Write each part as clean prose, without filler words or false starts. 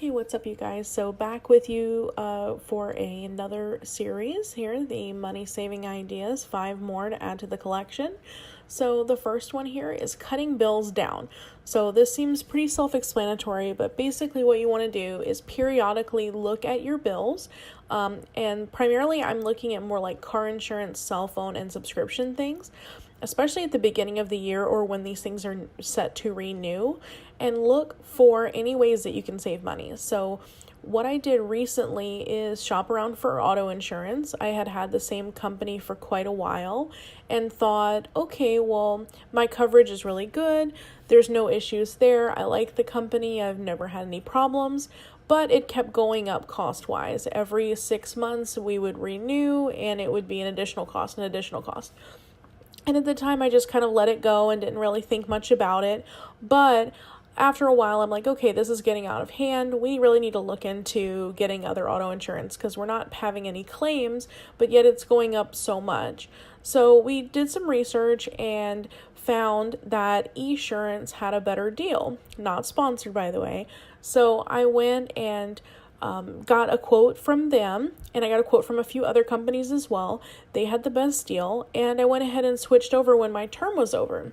Hey, what's up, you guys? So back with you for another series here, the money saving ideas, 5 more to add to the collection. So the first one here is cutting bills down. So this seems pretty self-explanatory, but basically what you want to do is periodically look at your bills. And primarily I'm looking at more like car insurance, cell phone, and subscription things, especially at the beginning of the year or when these things are set to renew, and look for any ways that you can save money. So what I did recently is shop around for auto insurance. I had the same company for quite a while and thought, okay, well, my coverage is really good. There's no issues there. I like the company. I've never had any problems. But it kept going up cost-wise. Every 6 months we would renew and it would be an additional cost, an additional cost. And at the time, I just kind of let it go and didn't really think much about it. But after a while, I'm like, okay, this is getting out of hand. We really need to look into getting other auto insurance because we're not having any claims, but yet it's going up so much. So we did some research and found that Esurance had a better deal. Not sponsored, by the way. So I went and got a quote from them, and I got a quote from a few other companies as well. They had the best deal, and I went ahead and switched over when my term was over.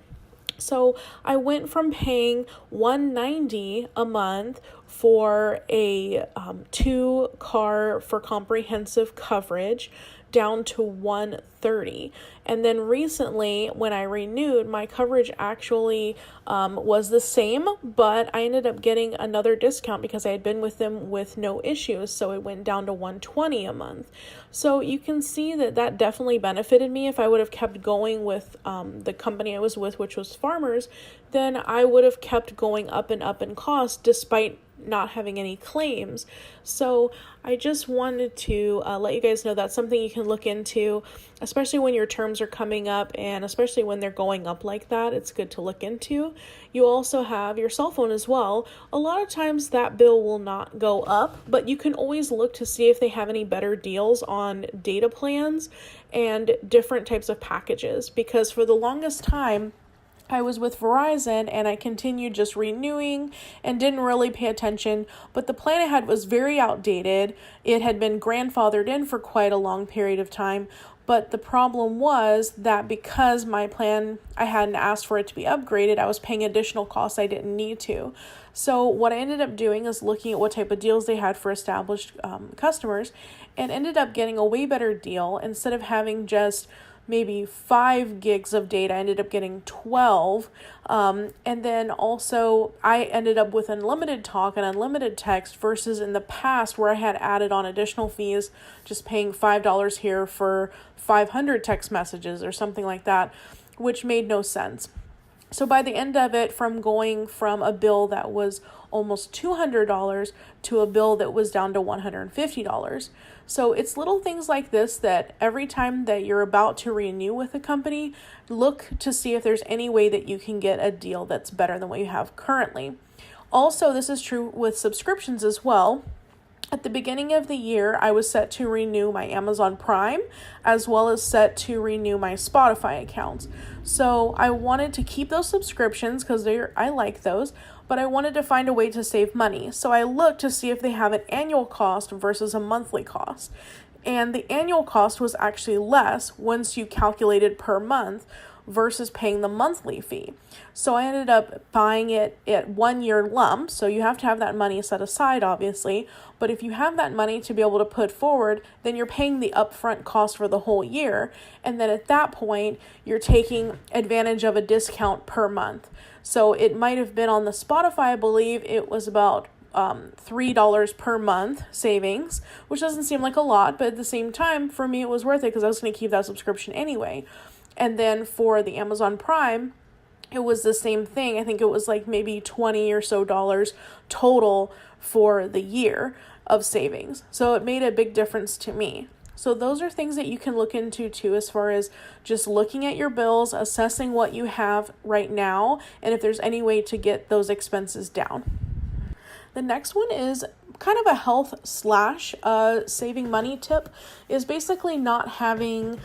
So I went from paying $190 a month for a 2-car for comprehensive coverage down to $130. And then recently, when I renewed, my coverage actually was the same, but I ended up getting another discount because I had been with them with no issues, so it went down to $120 a month. So you can see that definitely benefited me. If I would have kept going with the company I was with, which was Farmers, then I would have kept going up and up in cost despite not having any claims. So I just wanted to let you guys know that's something you can look into, especially when your terms are coming up and especially when they're going up like that. It's good to look into. You also have your cell phone as well. A lot of times that bill will not go up, but you can always look to see if they have any better deals on data plans and different types of packages, because for the longest time I was with Verizon and I continued just renewing and didn't really pay attention, but the plan I had was very outdated. It had been grandfathered in for quite a long period of time, but the problem was that because my plan, I hadn't asked for it to be upgraded, I was paying additional costs I didn't need to. So what I ended up doing is looking at what type of deals they had for established customers, and ended up getting a way better deal. Instead of having just maybe 5 gigs of data, I ended up getting 12. And then also I ended up with unlimited talk and unlimited text versus in the past where I had added on additional fees, just paying $5 here for 500 text messages or something like that, which made no sense. So by the end of it, from going from a bill that was almost $200 to a bill that was down to $150. So it's little things like this that every time that you're about to renew with a company, look to see if there's any way that you can get a deal that's better than what you have currently. Also, this is true with subscriptions as well. At the beginning of the year, I was set to renew my Amazon Prime as well as set to renew my Spotify accounts. So I wanted to keep those subscriptions because I like those, but I wanted to find a way to save money. So I looked to see if they have an annual cost versus a monthly cost. And the annual cost was actually less once you calculated per month versus paying the monthly fee. So I ended up buying it at 1 year lump. So you have to have that money set aside, obviously. But if you have that money to be able to put forward, then you're paying the upfront cost for the whole year. And then at that point, you're taking advantage of a discount per month. So it might have been on the Spotify, I believe it was about $3 per month savings, which doesn't seem like a lot, but at the same time, for me, it was worth it because I was going to keep that subscription anyway. And then for the Amazon Prime, it was the same thing. I think it was like maybe $20 or so total for the year of savings. So it made a big difference to me. So those are things that you can look into too, as far as just looking at your bills, assessing what you have right now, and if there's any way to get those expenses down. The next one is kind of a health slash saving money tip, is basically not having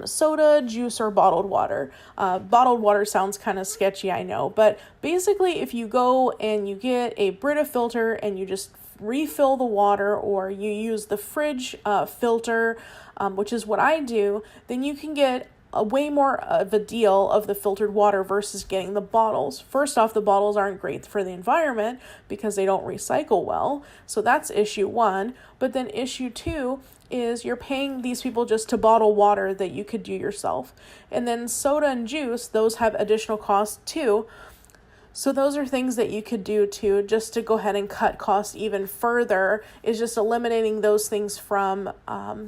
soda, juice, or bottled water. Bottled water sounds kind of sketchy, I know, but basically if you go and you get a Brita filter and you just refill the water, or you use the fridge filter, which is what I do, then you can get a way more of a deal of the filtered water versus getting the bottles. First off, the bottles aren't great for the environment because they don't recycle well. So that's issue one. But then issue two is you're paying these people just to bottle water that you could do yourself. And then soda and juice, those have additional costs too. So those are things that you could do too, just to go ahead and cut costs even further, is just eliminating those things from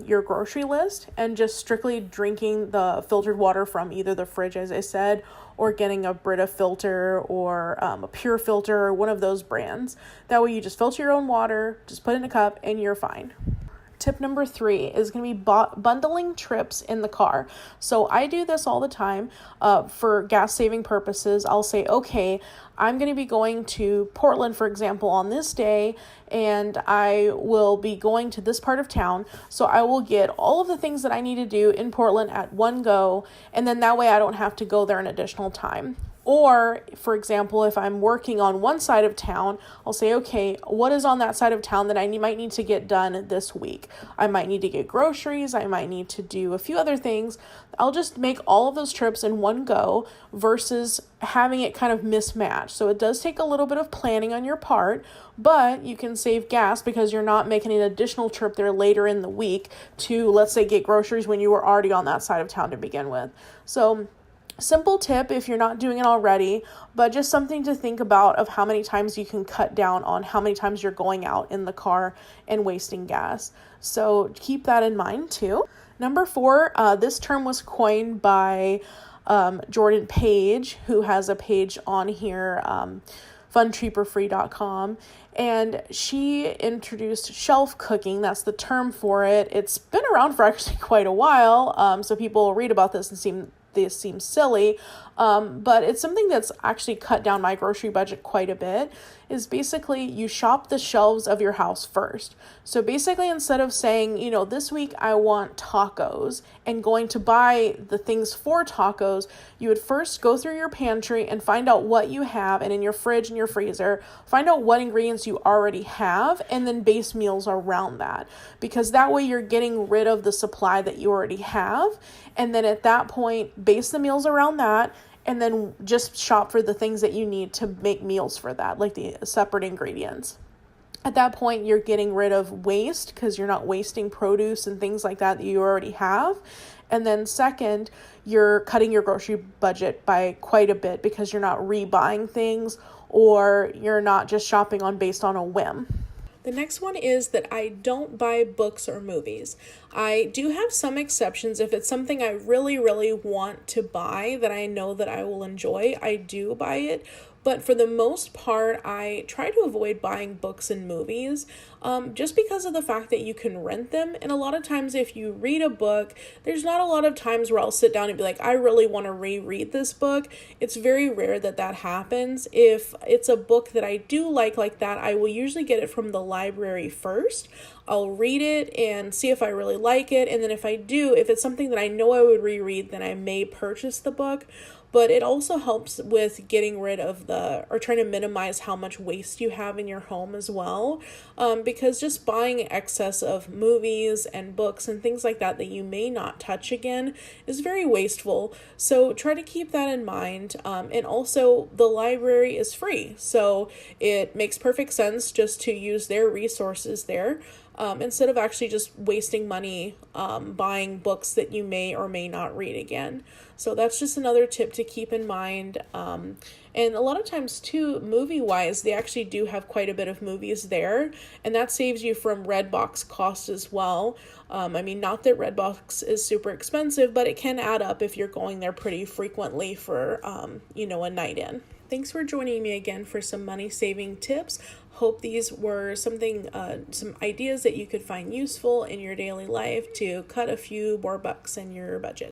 your grocery list and just strictly drinking the filtered water from either the fridge, as I said, or getting a Brita filter or a Pure filter or one of those brands. That way you just filter your own water, just put it in a cup, and you're fine. Tip number 3 is going to be bundling trips in the car. So I do this all the time for gas saving purposes. I'll say, okay, I'm going to be going to Portland, for example, on this day, and I will be going to this part of town. So I will get all of the things that I need to do in Portland at one go, and then that way I don't have to go there an additional time. Or, for example, if I'm working on one side of town, I'll say, okay, what is on that side of town that I might need to get done this week? I might need to get groceries. I might need to do a few other things. I'll just make all of those trips in one go versus having it kind of mismatched. So it does take a little bit of planning on your part, but you can save gas because you're not making an additional trip there later in the week to, let's say, get groceries when you were already on that side of town to begin with. So simple tip if you're not doing it already, but just something to think about of how many times you can cut down on how many times you're going out in the car and wasting gas. So keep that in mind too. Number 4, this term was coined by Jordan Page, who has a page on here, funcheaperfree.com, and she introduced shelf cooking. That's the term for it. It's been around for actually quite a while, so people read about this and this seems silly, but it's something that's actually cut down my grocery budget quite a bit. Is basically you shop the shelves of your house first. So basically, instead of saying, this week I want tacos and going to buy the things for tacos, you would first go through your pantry and find out what you have, and in your fridge and your freezer, find out what ingredients you already have, and then base meals around that, because that way you're getting rid of the supply that you already have. And then at that point, base the meals around that, and then just shop for the things that you need to make meals for that, like the separate ingredients. At that point, you're getting rid of waste because you're not wasting produce and things like that you already have. And then second, you're cutting your grocery budget by quite a bit because you're not rebuying things, or you're not just shopping based on a whim. The next one is that I don't buy books or movies. I do have some exceptions. If it's something I really, really want to buy that I know that I will enjoy, I do buy it. But for the most part, I try to avoid buying books and movies just because of the fact that you can rent them. And a lot of times if you read a book, there's not a lot of times where I'll sit down and be like, I really want to reread this book. It's very rare that that happens. If it's a book that I do like that, I will usually get it from the library first. I'll read it and see if I really like it. And then if I do, if it's something that I know I would reread, then I may purchase the book. But it also helps with getting rid of or trying to minimize how much waste you have in your home as well. Because just buying excess of movies and books and things like that you may not touch again is very wasteful. So try to keep that in mind. And also the library is free. So it makes perfect sense just to use their resources there. Instead of actually just wasting money buying books that you may or may not read again. So that's just another tip to keep in mind. And a lot of times too, movie-wise, they actually do have quite a bit of movies there, and that saves you from Redbox costs as well. Not that Redbox is super expensive, but it can add up if you're going there pretty frequently for, a night in. Thanks for joining me again for some money-saving tips. Hope these were some ideas that you could find useful in your daily life to cut a few more bucks in your budget.